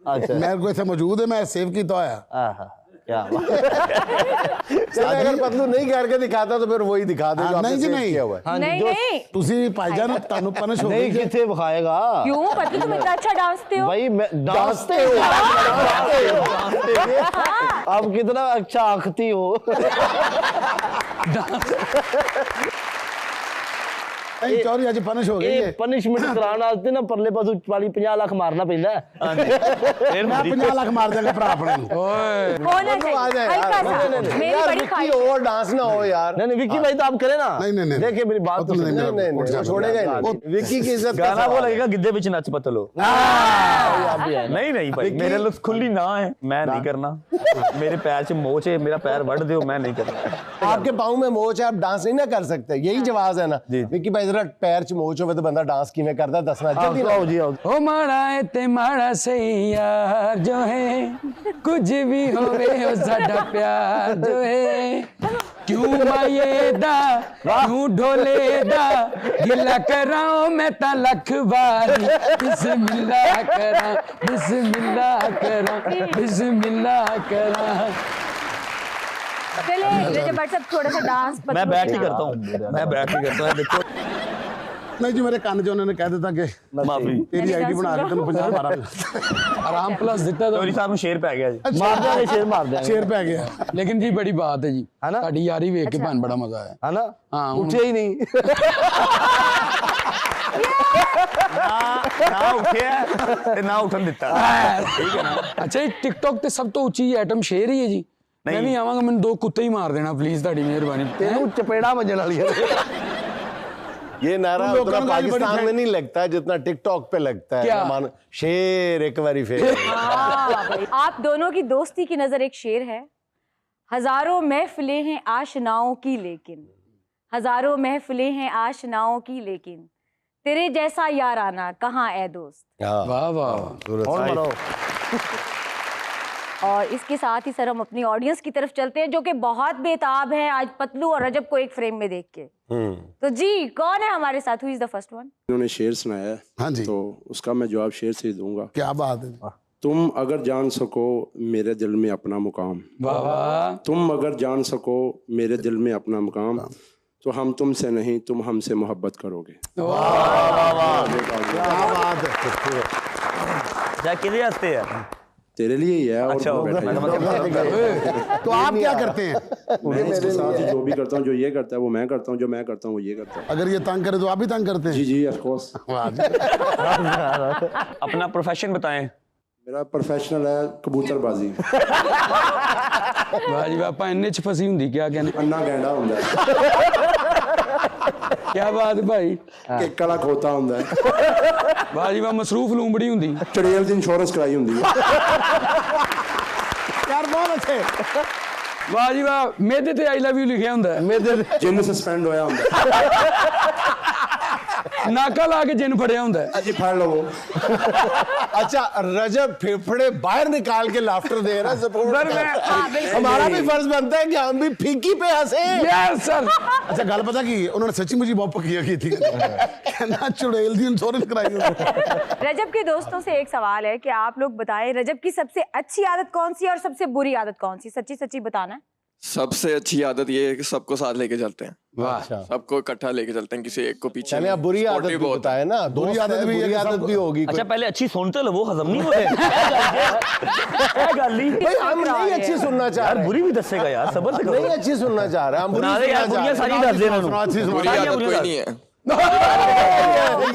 अच्छा। मेरे को इथे मौजूद है, मैं सेव कीता होया। आहा क्या बात। चलो, अगर पतलू नहीं करके दिखाता तो फिर वही दिखा दे जो आपने नहीं जी, सेव नहीं। किया हुआ है। नहीं नहीं तुसी भाईजान तानु पनिश हो नहीं गई। किथे बखाएगा। क्यों पतलू, तुम इतना अच्छा डांसते हो? भाई मैं डांसते हो। आप कितना अच्छा आंखती हो। नहीं चौधरी अज पनिश हो गई ਇਹ है ਪਨਿਸ਼ਮੈਂਟ ਕਰਾਉਣ ਵਾਸਤੇ ਨਾ ਪਰਲੇ ਪਾਸੋਂ ਵਾਲੀ 50 ਲੱਖ ਮਾਰਨਾ ਪੈਂਦਾ ਹੈ। फिर मैं 50 लाख मार देंगे भरा अपने नूं। ओए होना पतलू आ चाहिए जाए हल्का यार। सा नहीं, मेरी यार बड़ी विक्की ख्वाहिश ओवर डांस ना हो यार। नहीं नहीं विक्की भाई तो आप करें ना नहीं। देखिए मेरी बात तो पतलू सुनिए। नहीं, नहीं नहीं उठ जा, छोड़ेगा ही नहीं विक्की की इज्जत का गाना वो सवाल है। लगेगा गिद्धे बिच नच पतलो। नहीं नहीं भाई मेरे लिए खुली ना है, मैं नहीं करना। मेरे पैर से मोच है, मेरा पैर वड़ दो, मैं नहीं करना। आपके पाँव में मोच है, आप डांस नहीं ना कर सकते, यही जवाब है ना। विक्की भाई जरा पैर च मोच हो तो बंदा डांस किवें करदा दसना जल्दी आओ जी आओ ओ माड़ा है ते माड़ा सही यार जो है कुछ भी होवे ओ साडा प्यार जो है क्यों माये दा क्यों ढोले दा गिला कराओ मैं ता लख बारी बिस्मिल्लाह करा बिस्मिल्लाह करा बिस्मिल्लाह करा। चलिए रजब भट्ट साहब थोड़ा सा डांस मैं बैठ ही करता हूँ, मैं बैठ ही करता हूँ। देखो नहीं जी मेरे कान च उन्होंने कह दिता कि माफी। तेरी आईडी बना के तेन 50 मारा आराम प्लस दिता तो चौधरी साहब ਨੂੰ ਸ਼ੇਰ ਪੈ ਗਿਆ ਜੀ। मार देंगे शेर मार देंगे शेर पै गया लेकिन जी बड़ी बात है जी है ना? साडी यारी वेख के भैन बड़ा मजा आया। है ना हाँ, उठे ही नहीं ਨਾ ਉੱਠਿਆ ਤੇ ਨਾ ਉੱਠਣ ਦਿੱਤਾ। ठीक है ना। अच्छा ये टिकटॉक ਤੇ ਸਭ ਤੋਂ ਉੱਚੀ ਆਈਟਮ ਸ਼ੇਰ ਹੀ ਹੈ ਜੀ। मैं भी आवांगा मैंने 2 कुत्ते ही मार देना प्लीज ਤੁਹਾਡੀ ਮਿਹਰਬਾਨੀ। तेनू चपेड़ा बजन वाली है। ये नारा तुम लोग उतना का गाली बड़ी पाकिस्तान फैन- में नहीं लगता है जितना टिकटॉक पे लगता है। क्या? मान शेर एक बारी फेर आप दोनों की दोस्ती की नजर एक शेर है। हजारों महफिलें हैं आशनाओं की लेकिन हजारों महफिलें हैं आशनाओं की लेकिन तेरे जैसा यार आना कहाँ है दोस्त। हाँ वाह वाह सूरत और साहिब। मरो और इसके साथ ही सर हम अपनी ऑडियंस की तरफ चलते हैं जो कि बहुत बेताब है आज पतलू और रजब को एक फ्रेम में देख के। तो जी कौन है हमारे साथ, who is the first one? उन्होंने शेर सुनाया है हाँ जी तो उसका मैं जवाब शेर से ही दूंगा। क्या बात है तुम अगर जान सको मेरे दिल में अपना मुकाम, वाह वाह तुम अगर जान सको मेरे दिल में अपना मुकाम तो हम तुमसे नहीं तुम हमसे मोहब्बत करोगे। क्या बात है जा किधर हंसते हैं? तेरे लिए ही है और अच्छा, मैं बैठा ही हूं। तो आप क्या करते हैं मैं इसके साथ ही जो भी करता हूँ, जो ये करता है वो मैं करता हूँ, जो मैं करता हूँ वो ये करता है। अगर ये तंग करे तो आप भी तंग करते हैं जी जी ऑफ कोर्स। अपना प्रोफेशन बताएं। मेरा प्रोफेशनल है कबूतरबाजी। वाह जी वाह ਆਪਾਂ ਇੰਨੇ ਚ ਫਸੀ ਹੁੰਦੀ ਕਿਆ ਕਹਿੰਦੇ अन्ना गैंडा ਹੁੰਦਾ है, ਕਿਆ ਬਾਤ ਭਾਈ किक वाला खोता ਹੁੰਦਾ है, ਵਾਹ ਜੀ ਵਾਹ ਮਸਰੂਫ ਲੂੰਬੜੀ ਹੁੰਦੀ चड़ेल ਦੀ ਇੰਸ਼ੋਰੈਂਸ ਕਰਾਈ ਹੁੰਦੀ है। यार बहुत अच्छे ਵਾਹ ਜੀ ਵਾਹ ਮੇਦੇ ਤੇ ਆਈ ਲਵ ਯੂ ਲਿਖਿਆ ਹੁੰਦਾ मेरे ਜਿੰਨ ਸਸਪੈਂਡ ਹੋਇਆ ਹੁੰਦਾ ਹੈ। ਨਾਕਾ ਲਾ ਕੇ ਜਿੰਨ ਫੜਿਆ ਹੁੰਦਾ ਜੀ ਫੜ ਲਵੋ। अच्छा रजब फेफड़े बाहर निकाल के लाफ्टर दे रहा है। हमारा भी फर्ज बनता है कि हम भी फीकी पे हंसे। यस सर अच्छा गल पता की उन्होंने सच्ची मुझी बहुत पक्की की थी कहना चुड़ैल दी इंश्योरेंस कराई हुई। रजब के दोस्तों से एक सवाल है कि आप लोग बताएं रजब की सबसे अच्छी आदत कौन सी है और सबसे बुरी आदत कौन सी, सच्ची सच्ची बताना है। सबसे अच्छी आदत ये है कि सबको साथ लेके चलते हैं, वाह सबको इकट्ठा लेके चलते हैं, किसी एक को पीछे चले अब बुरी नहीं। आदत भी Supportive बहुत है। बताए ना। बुरी आदत भी है बुरी कि आदत सबको- भी होगी अच्छा पहले अच्छी सुनते लो, वो हजम नहीं होते। गाली भाई हम नहीं अच्छी सुनना चाह यार रहे बुरी भी दसेगा यार, सबर से नहीं करो। अच्छी सुनना चाह रहे हम बुरी सुना दे यार, सुनना बुरियां चाह सारी दस देना सुना अच्छी सुना बुरी बुरी आदत आदत कोई नहीं है।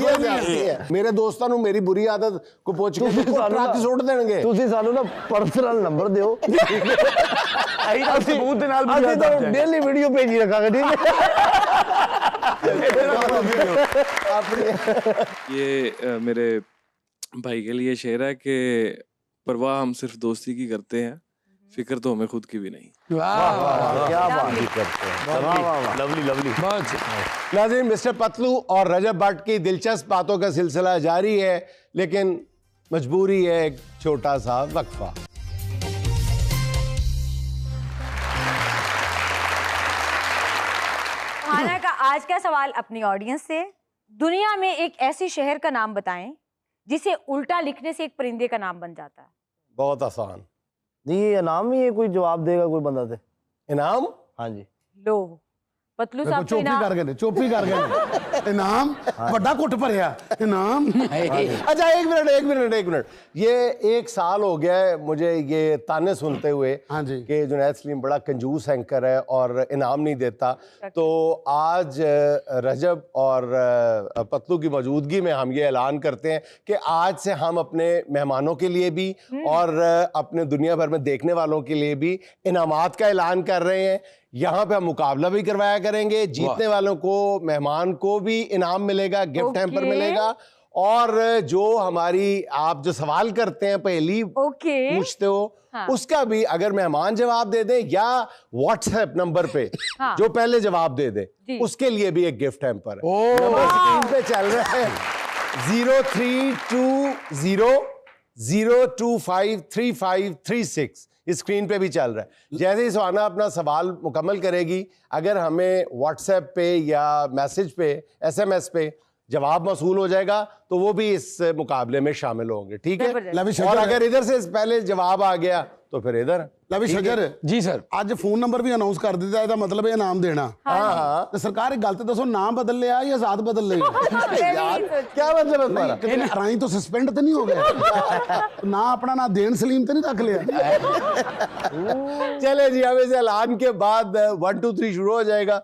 ये भी अच्छी है। मेरे दोस्तों ਨੂੰ ਮੇਰੀ ਬੁਰੀ ਆਦਤ ਕੋ ਪੁੱਛ ਕੇ ਟਰੱਕ ਸੁੱਟ ਦੇਣਗੇ। ਤੁਸੀਂ ਸਾਨੂੰ ਨਾ ਪਰਸਨਲ ਨੰਬਰ ਦਿਓ ਅਹੀਂ ਤਾਂ ਸਬੂਤ ਦੇ ਨਾਲ ਅਸੀਂ ਤਾਂ ਡੇਲੀ ਵੀਡੀਓ ਭੇਜੀ ਰੱਖਾਂਗੇ ਠੀਕ है ये मेरे भाई के लिए शेर है कि परवाह हम सिर्फ दोस्ती की करते हैं, फिक्र तो हमें खुद की भी नहीं। वाह क्या बात लवली लवली। बहुत नाज़रीन मिस्टर पतलू और रजब भट्ट की दिलचस्प बातों का सिलसिला जारी है, लेकिन मजबूरी है एक छोटा सा वक्फा। खाना का आज का सवाल अपनी ऑडियंस से, दुनिया में एक ऐसे शहर का नाम बताएं जिसे उल्टा लिखने से एक परिंदे का नाम बन जाता है। बहुत आसान। नहीं ये इनाम ही है, कोई जवाब देगा कोई बंदा थे। इनाम हाँ जी लो पतलू देखो साहब तो चोपी इनाम कर गए चोपी कर गए इनाम बड़ा कुट भरिया इनाम। अच्छा एक मिनट, ये 1 साल हो गया है मुझे ये ताने सुनते हुए हाँ जी। कि जुनैद सलीम बड़ा कंजूस एंकर है और इनाम नहीं देता। तो आज रजब और पतलू की मौजूदगी में हम ये ऐलान करते हैं कि आज से हम अपने मेहमानों के लिए भी और अपने दुनिया भर में देखने वालों के लिए भी इनामात का ऐलान कर रहे हैं। यहाँ पे हम मुकाबला भी करवाया करेंगे, जीतने वालों को मेहमान को भी इनाम मिलेगा, गिफ्ट हैम्पर मिलेगा, और जो हमारी आप जो सवाल करते हैं पहली पूछते हो उसका भी अगर मेहमान जवाब दे दे या व्हाट्सएप नंबर पे जो पहले जवाब दे दे उसके लिए भी एक गिफ्ट हैम्पर है। नंबर स्क्रीन पे चल रहा है 032002535336 इस स्क्रीन पे भी चल रहा है। जैसे ही सुहाना अपना सवाल मुकम्मल करेगी, अगर हमें व्हाट्सएप पे या मैसेज पे SMS पे जवाब मौसूल हो जाएगा तो वो भी इस मुकाबले में शामिल होंगे, ठीक है। और अगर इधर से पहले जवाब आ गया तो फिर इधर लवी शजर जी सर, आज फोन नंबर भी अनाउंस कर दिता है, मतलब है इनाम देना। हाँ तो सरकार एक गल तो दसो, नाम बदल लिया या जात बदल ली? यार क्या मतलब है तुम्हारा? राई तो सस्पेंड तो नहीं हो गया? ना अपना ना देन सलीम तो नहीं रख लिया? चले जी, अब इस ऐलान के बाद 1 2 3 शुरू हो जाएगा।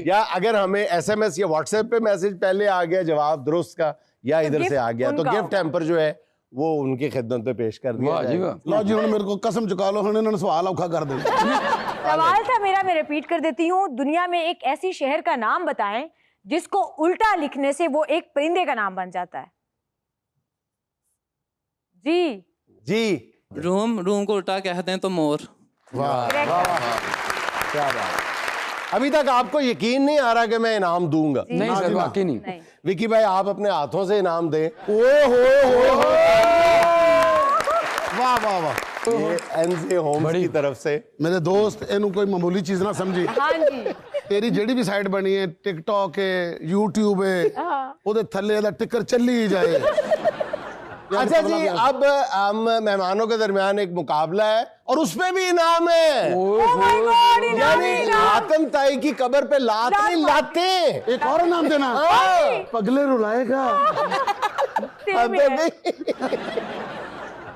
या अगर हमें SMS या व्हाट्सएप पे मैसेज पहले आ गया जवाब दुरुस्त का या इधर से आ गया तो गिफ्ट हैम्पर जो है वो उनकी खिदमत पे पेश कर दिया जाएगा। लो जी, मेरे को कसम चुका लो, इन्होंने सवाल औखा कर दिया। सवाल था मेरा, मैं रिपीट कर देती हूँ। दुनिया में एक ऐसी शहर का नाम बताएं जिसको उल्टा लिखने से वो एक परिंदे का नाम बन जाता है। जी रूम को उल्टा कहते हैं तो मोर। वाह क्या बात। अभी तक आपको यकीन नहीं आ रहा कि मैं इनाम दूंगा? नहीं सर, वाकई नहीं। विकी भाई आप अपने हाथों से इनाम दें। वाह वाह वाह, ये NJ होम्स की तरफ से। मेरे दोस्त इनू कोई मामूली चीज ना समझी। हाँ जी। तेरी जेडी भी साइट बनी है, टिकटॉक है, यूट्यूब है, उधर थल्ले दा टिकर चली ही जाए। अच्छा जी, अब हम मेहमानों के दरमियान एक मुकाबला है और उसमें भी इनाम है। यानी आतम ताई की कब्र पे लात नहीं लाते। एक और इनाम देना, पगले रुलाएगा।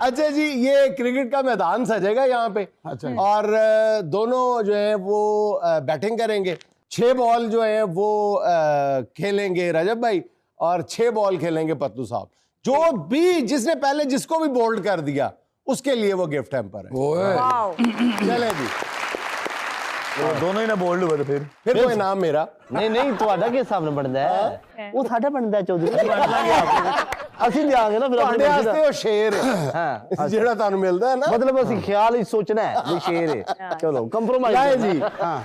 अच्छा जी, ये क्रिकेट का मैदान सजेगा यहाँ पे। अच्छा। और दोनों जो है वो बैटिंग करेंगे। 6 बॉल जो है वो खेलेंगे रजब भाई और 6 बॉल खेलेंगे पतलू साहब। जो भी जिसने पहले जिसको भी बोल्ड कर दिया उसके लिए वो गिफ्ट हैम्पर है। चले जी, वो दोनों ही ना बोल्ड हुए तो फिर वो इनाम मेरा नहीं ਤੁਹਾਡਾ ਕੀ ਹਿਸਾਬ ਨਾਲ ਬਣਦਾ ਹੈ? ਉਹ ਸਾਡਾ ਬਣਦਾ ਚੌਧਰੀ ਅਸੀਂ ਦਿਆਂਗੇ ਨਾ ਫਿਰ ਤੁਹਾਡੇ ਵਾਸਤੇ ਉਹ ਸ਼ੇਰ ਹੈ ਹਾਂ ਜਿਹੜਾ ਤੁਹਾਨੂੰ ਮਿਲਦਾ ਹੈ ਨਾ। मतलब ਅਸੀਂ ਖਿਆਲ ਹੀ ਸੋਚਣਾ ਹੈ ਵੀ ਸ਼ੇਰ ਹੈ। चलो कंप्रोमाइज जी। हाँ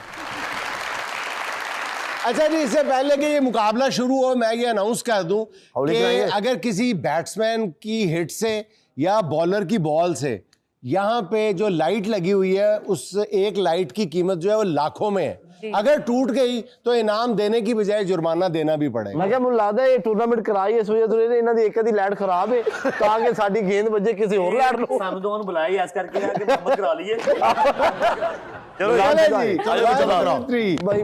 अच्छा जी, इससे पहले कि ये मुकाबला शुरू हो मैं ये अनाउंस कर दूं कि अगर किसी बैट्समैन की हिट से या बॉलर की बॉल से यहाँ पे जो लाइट लगी हुई है उस एक लाइट की कीमत जो है वो लाखों में है। अगर टूट गई तो इनाम देने की बजाय जुर्माना देना भी पड़ेगा। मैं क्या मुझे लगता है ये टूर्नामेंट कराई इस वजह से इन्हां दी एक आधी लाइट खराब है ताकि साडी गेंद बजे किसी और लाइट नु ਸਾਨੂੰ ਦੋਵਾਂ ਨੂੰ ਬੁਲਾਇਆ ਇਸ ਕਰਕੇ ਆ ਕਿ ਮੁਹੱਬਤ करा लिए। चलो जी, चलो भाई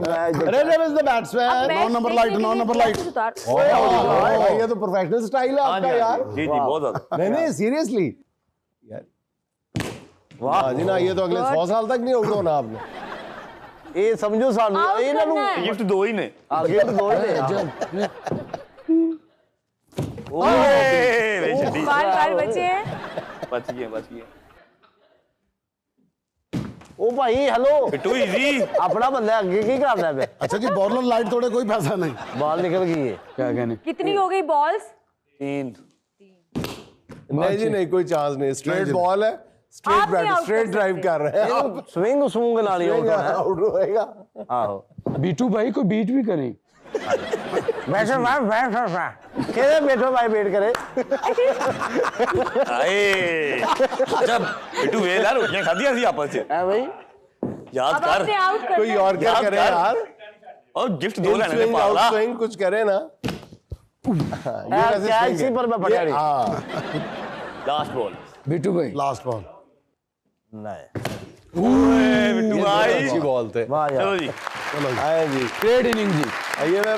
Rajab is the batsman. 9 number light, 9 number light. ये तो प्रोफेशनल स्टाइल है आपका यार। जी बहुत ज्यादा। नहीं सीरियसली यार, वाह जी ना, ये तो अगले 100 साल तक नहीं आउट होना आपने। ये समझो सानू इन्हां नु गिफ्ट 2 ही ने। गिफ्ट 2 ही ने। ओए बाल बचे हैं। बच गए। ओ भाई हेलो बिट्टू इजी अपना बंदा आगे की करदा है? अच्छा जी, बॉलर लाइट थोड़े कोई पैसा नहीं। बॉल निकल गई है। क्या कहने? कितनी हो गई बॉल्स? 3। नहीं जी नहीं, कोई चांस नहीं। स्ट्रेट बॉल है, आप नहीं out स्ट्रेट कर ड्राइव सकते। कर रहे हैं आप। स्विंग सूंग नाल ही होता है। आउट होएगा। आहो बीटू भाई को बीट भी करें। बैठो बैठो भाई वेट करे। आए जब बिट्टू वे यार रोटियां खादियां थी आपस में। है भाई याद अब कर आपने आउट कर कोई और क्या करे यार। और गिफ्ट 2 लेने ने पाला। स्विंग कुछ करे ना। क्या इसी पर मैं पकड़ी। हाँ लास्ट बॉल बीटू भाई लास्ट बॉल नहीं बिट्टू भाई अच्छी बॉल थे। वाह यार चलो जी आए जी, ग्रेट इनिंग जी। आइए मैं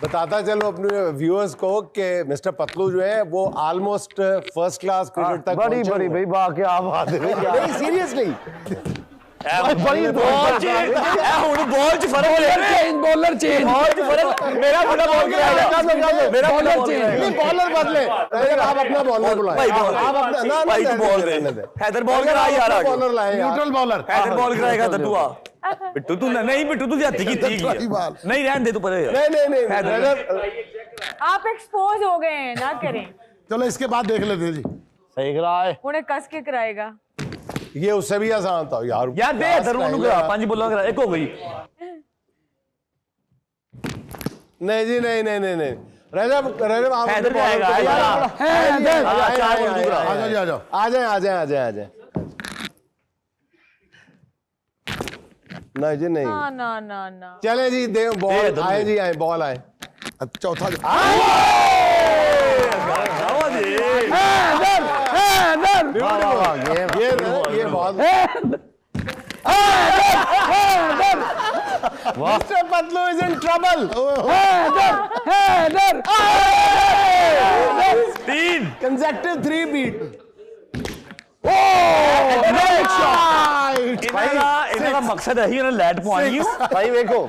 बताता चलो अपने व्यूअर्स को कि मिस्टर पतलू जो है वो ऑलमोस्ट फर्स्ट क्लास क्रिकेट तक बड़ी पहुंचे बड़ी हुए भाई वाह क्या बात है नहीं सीरियसली बड़ी बॉल बॉल च फर्क बॉलर चेंज मेरा बड़ा बॉल मेरा बॉलर चेंज नहीं बॉलर बदले रजब आप अपना बॉलर बुलाएं आप अपना ना भाई तू बॉल दे हैदर बॉल करा यार आगे बॉलर लाए न्यूट्रल बॉलर हैदर बॉल कराएगा तो तू आ बिट्टू तू नहीं बिट्टू तू हत्ती की थी नहीं रहने दे तू परे यार नहीं रजब आप एक्सपोज हो गए हैं, ना करें। चलो इसके बाद देख लेते हैं जी। सही करा है उन्हें कस के कराएगा। ये उससे भी आसान था यार यार दे हैदर ओनू करा 5 बॉल करा एक हो गई नहीं जी नहीं रजब आप हैदर जाएगा यार आ जाओ आ जाए नहीं जी नहीं ना चले जी दे बॉल आए जी आए बॉल आए चौथा ये बहुत mister Patlu is in trouble 3 consecutive 3 beat ਇਹਨਾਂ ਦਾ ਮਕਸਦ ਇਹੀ ਉਹਨੇ ਲੈਟ ਪਵਾਉਣੀ ਹੋ ਭਾਈ ਵੇਖੋ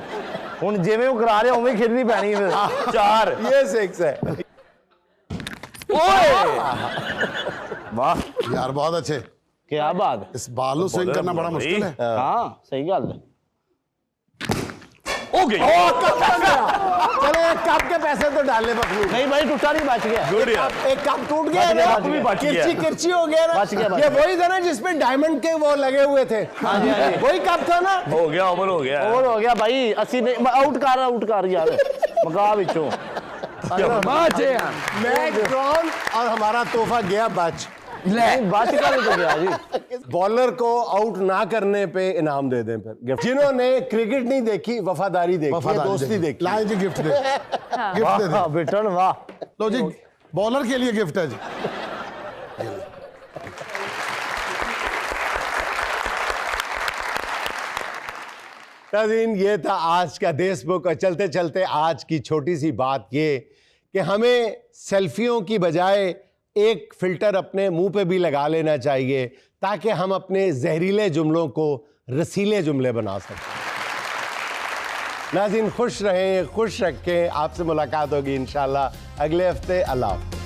ਹੁਣ ਜਿਵੇਂ ਉਹ ਕਰਾ ਰਿਹਾ ਉਵੇਂ ਖੇਡਣੀ ਪੈਣੀ ਹੈ 4 ये 6 है वाह यार बहुत अच्छे। क्या बात है इस बाल को स्विंग करना बड़ा मुश्किल है। हाँ सही गल है हो गई चलो एक कप के पैसे तो डालने पतलू नहीं भाई टूटा नहीं बच गया गुड यार एक कप टूट गया ना बच गया, बच गया। किरची हो गया ना बच गया। ये वही था ना जिसपे डायमंड के वो लगे हुए थे वही कप था ना हो गया ओवर हो गया और हो गया भाई अस्सी नहीं आउट कर यार मका विचों बाचे मैं ड्रॉन और हमारा तोहफा गया बच नहीं बच कर तो गया जी बॉलर को आउट ना करने पे इनाम दे दें फिर गिफ्ट जिन्होंने क्रिकेट नहीं देखी वफादारी देखी दोस्ती देखी लाए जी गिफ्ट दे गिफ्ट दे दे। वाह बेटन वाह लो जी बॉलर के लिए गिफ्ट है जी। नाज़रीन ये था आज का देशबुक और चलते चलते आज की छोटी सी बात ये कि हमें सेल्फियों की बजाय एक फिल्टर अपने मुंह पे भी लगा लेना चाहिए ताकि हम अपने जहरीले जुमलों को रसीले जुमले बना सकें। नाज़रीन खुश रहें खुश रखें आपसे मुलाकात होगी इंशाल्लाह अगले हफ्ते। अल्लाह हाफ़िज़।